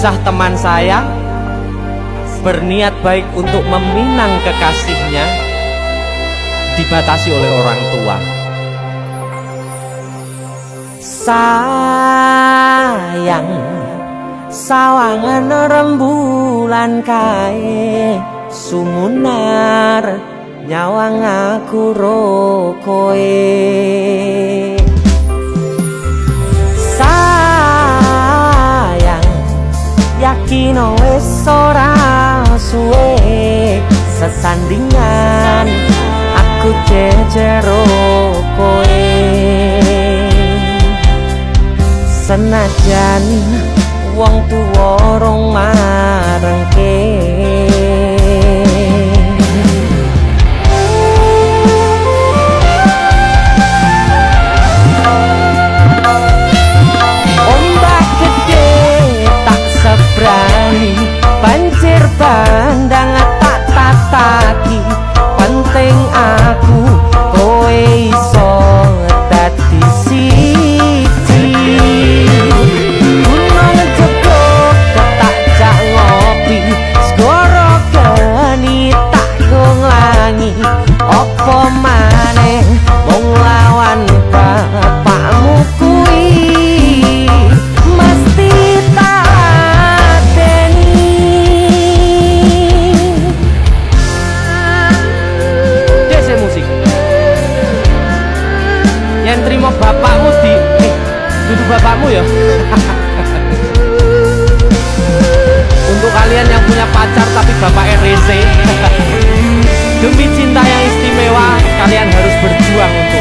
Kisah teman saya berniat baik untuk meminang kekasihnya dibatasi oleh orang tua. Sayang, sawangan rembulan kae sumunar nyawang aku rokoe. Sayang, yakin wis ora suwe sesandingan aku jejero koe. Senajan wong tuwa rong marengke, ombak gede tak sebrani, banjir bandang tak tataki. Penting aku kowe iso dadi siji. Gunung jebuk tak jak ngopi, segara geni tak nglangi. Apa maneh wong lawan bapakmu kuwi mesti tak deni. Dese musik yang terima bapakmu di duduk bapakmu ya. Untuk kalian yang punya pacar tapi bapaknya rese, demi cinta yang istimewa kalian harus berjuang untuk